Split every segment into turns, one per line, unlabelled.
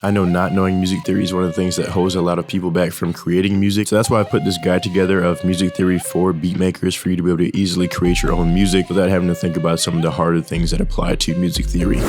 I know not knowing music theory is one of the things that holds a lot of people back from creating music. So that's why I put this guide together of music theory for beatmakers for you to be able to easily create your own music without having to think about some of the harder things that apply to music theory.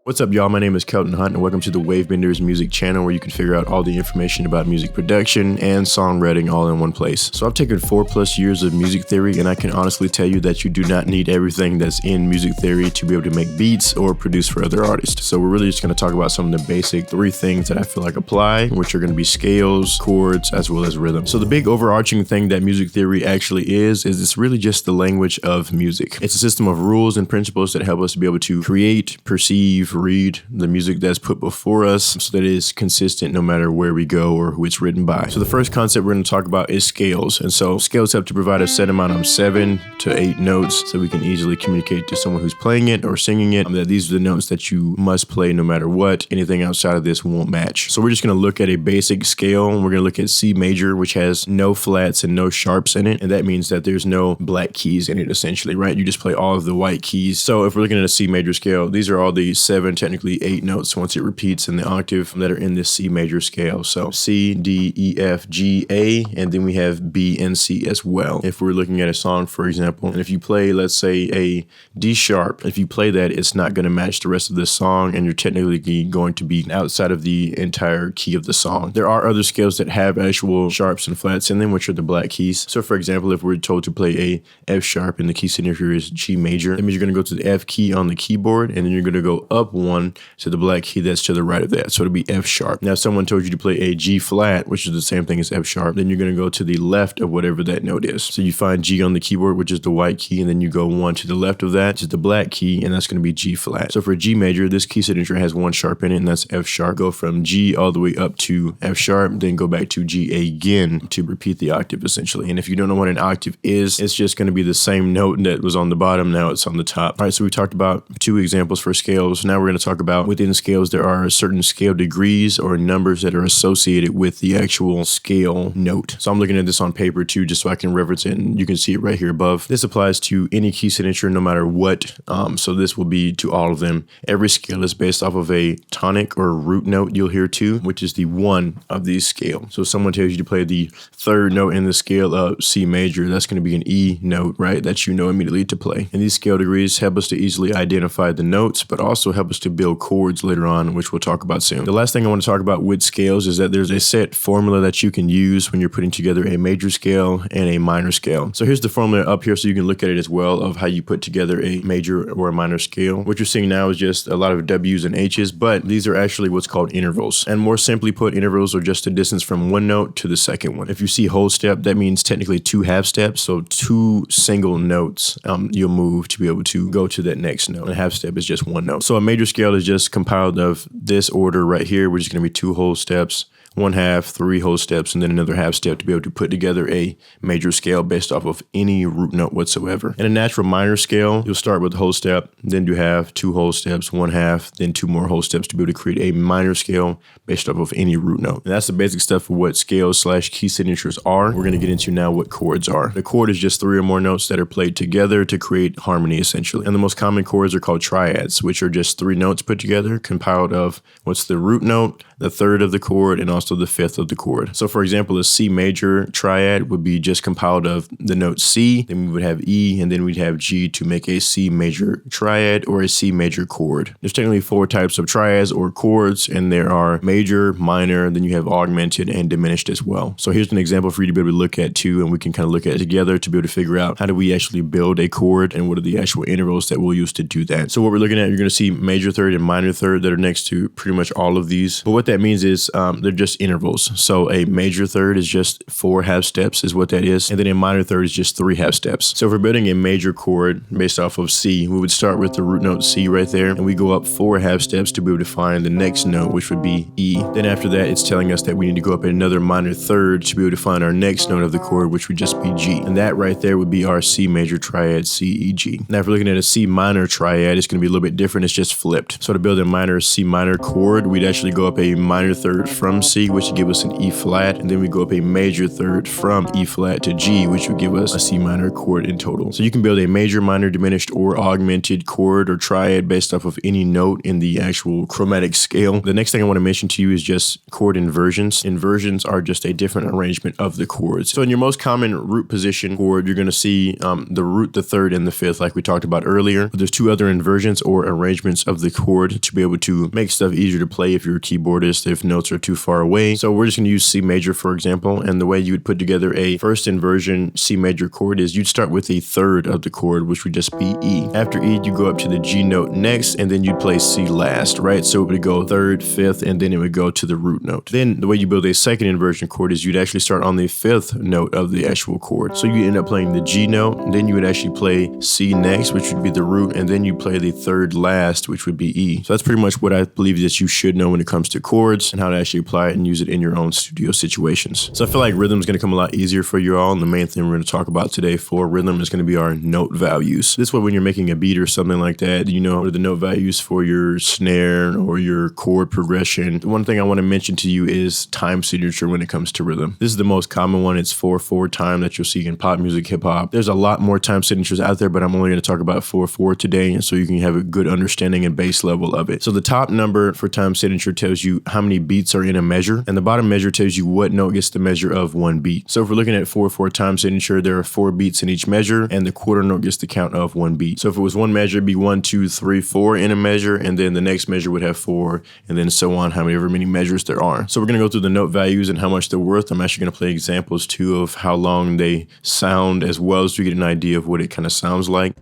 What's up, y'all? My name is Kelton Hunt, and welcome to the Wavebenders music channel, where you can figure out all the information about music production and songwriting all in one place. So I've taken 4+ years of music theory, and I can honestly tell you that you do not need everything that's in music theory to be able to make beats or produce for other artists. So we're really just going to talk about some of the basic 3 things that I feel like apply, which are going to be scales, chords, as well as rhythm. So the big overarching thing that music theory actually is it's really just the language of music. It's a system of rules and principles that help us to be able to create, perceive, read the music that's put before us so that it is consistent no matter where we go or who it's written by. So the first concept we're going to talk about is scales. And so scales help to provide a set amount of 7 to 8 notes so we can easily communicate to someone who's playing it or singing it that these are the notes that you must play no matter what. Anything outside of this won't match. So we're just going to look at a basic scale. We're going to look at C major, which has no flats and no sharps in it. And that means that there's no black keys in it, essentially, right? You just play all of the white keys. So if we're looking at a C major scale, these are all the 7, technically 8 notes once it repeats in the octave that are in this C major scale. So C, D, E, F, G, A, and then we have B and C as well. If we're looking at a song, for example, and if you play, let's say, a D sharp, if you play that, it's not going to match the rest of the song, and you're technically going to be outside of the entire key of the song. There are other scales that have actual sharps and flats in them, which are the black keys. So for example, if we're told to play a F sharp and the key signature is G major, that means you're going to go to the F key on the keyboard, and then you're going to go up 1 to the black key that's to the right of that. So it'll be F sharp. Now, if someone told you to play a G flat, which is the same thing as F sharp, then you're going to go to the left of whatever that note is. So you find G on the keyboard, which is the white key, and then you go 1 to the left of that, which is the black key, and that's going to be G flat. So for G major, this key signature has 1 sharp in it, and that's F sharp. Go from G all the way up to F sharp, then go back to G again to repeat the octave, essentially. And if you don't know what an octave is, it's just going to be the same note that was on the bottom, now it's on the top. All right, so we talked about 2 examples for scales. Now we're going to talk about within scales, there are certain scale degrees or numbers that are associated with the actual scale note. So I'm looking at this on paper too, just so I can reference it, and you can see it right here above. This applies to any key signature, no matter what. So this will be to all of them. Every scale is based off of a tonic or root note you'll hear too, which is the 1 of these scale. So if someone tells you to play the 3rd note in the scale of C major, that's going to be an E note, right? That you know immediately to play. And these scale degrees help us to easily identify the notes, but also help us to build chords later on, which we'll talk about soon. The last thing I want to talk about with scales is that there's a set formula that you can use when you're putting together a major scale and a minor scale. So here's the formula up here so you can look at it as well of how you put together a major or a minor scale. What you're seeing now is just a lot of W's and H's, but these are actually what's called intervals. And more simply put, intervals are just the distance from one note to the second one. If you see whole step, that means technically 2 half steps. So 2 single notes you'll move to be able to go to that next note. And a half step is just 1 note. So a major scale is just compiled of this order right here, which is going to be 2 whole steps, 1 half, 3 whole steps, and then another half step to be able to put together a major scale based off of any root note whatsoever. In a natural minor scale, you'll start with the whole step, then do half, 2 whole steps, 1 half, then 2 more whole steps to be able to create a minor scale based off of any root note. And that's the basic stuff for what scales / key signatures are. We're going to get into now what chords are. The chord is just 3 or more notes that are played together to create harmony, essentially. And the most common chords are called triads, which are just 3 notes put together, compiled of what's the root note, the 3rd of the chord, and also the 5th of the chord. So for example, a C major triad would be just compiled of the note C, then we would have E, and then we'd have G to make a C major triad or a C major chord. There's technically 4 types of triads or chords, and there are major, minor, then you have augmented and diminished as well. So here's an example for you to be able to look at too, and we can kind of look at it together to be able to figure out how do we actually build a chord and what are the actual intervals that we'll use to do that. So what we're looking at, you're going to see major third and minor third that are next to pretty much all of these. But what that means is they're just intervals. So a major third is just 4 half steps is what that is. And then a minor third is just 3 half steps. So if we're building a major chord based off of C, we would start with the root note C right there. And we go up 4 half steps to be able to find the next note, which would be E. Then after that, it's telling us that we need to go up another minor third to be able to find our next note of the chord, which would just be G. And that right there would be our C major triad, C, E, G. Now if we're looking at a C minor triad, it's going to be a little bit different. It's just flipped. So to build a minor C minor chord, we'd actually go up a minor third from C C, which would give us an E flat, and then we go up a major third from E flat to G, which would give us a C minor chord in total. So you can build a major, minor, diminished, or augmented chord or triad based off of any note in the actual chromatic scale. The next thing I want to mention to you is just chord inversions. Inversions are just a different arrangement of the chords. So in your most common root position chord, you're going to see the root, the third, and the fifth, like we talked about earlier. But there's two other inversions or arrangements of the chord to be able to make stuff easier to play if you're a keyboardist, if notes are too far away. So we're just going to use C major, for example, and the way you would put together a first inversion C major chord is you'd start with a third of the chord, which would just be E. After E, you go up to the G note next, and then you'd play C last, right? So it would go third, fifth, and then it would go to the root note. Then the way you build a second inversion chord is you'd actually start on the fifth note of the actual chord. So you end up playing the G note, and then you would actually play C next, which would be the root, and then you play the third last, which would be E. So that's pretty much what I believe that you should know when it comes to chords and how to actually apply it and use it in your own studio situations. So I feel like rhythm is going to come a lot easier for you all, and the main thing we're going to talk about today for rhythm is going to be our note values. This way, when you're making a beat or something like that, you know what are the note values for your snare or your chord progression. The one thing I want to mention to you is time signature when it comes to rhythm. This is the most common one. It's 4/4 time that you'll see in pop music, hip hop. There's a lot more time signatures out there, but I'm only going to talk about 4/4 today, so you can have a good understanding and base level of it. So the top number for time signature tells you how many beats are in a measure, and the bottom measure tells you what note gets the measure of one beat. So if we're looking at 4/4 time signature, there are 4 beats in each measure, and the quarter note gets the count of one beat. So if it was one measure, it'd be 1, 2, 3, 4 in a measure, and then the next measure would have 4, and then so on, however many measures there are. So we're going to go through the note values and how much they're worth. I'm actually going to play examples too of how long they sound, as well as to get an idea of what it kind of sounds like.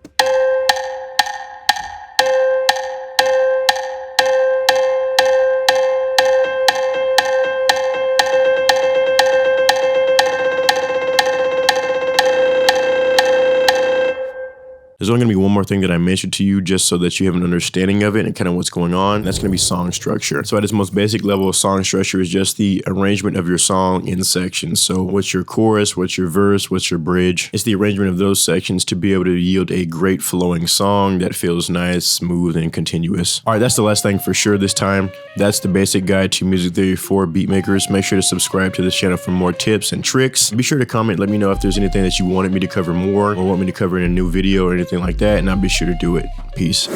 There's only going to be one more thing that I mentioned to you just so that you have an understanding of it and kind of what's going on. That's going to be song structure. So at its most basic level of song structure is just the arrangement of your song in sections. So what's your chorus, what's your verse, what's your bridge? It's the arrangement of those sections to be able to yield a great flowing song that feels nice, smooth, and continuous. All right, that's the last thing for sure this time. That's the basic guide to music theory for beatmakers. Make sure to subscribe to this channel for more tips and tricks. Be sure to comment. Let me know if there's anything that you wanted me to cover more or want me to cover in a new video or anything like that, and I'll be sure to do it. Peace.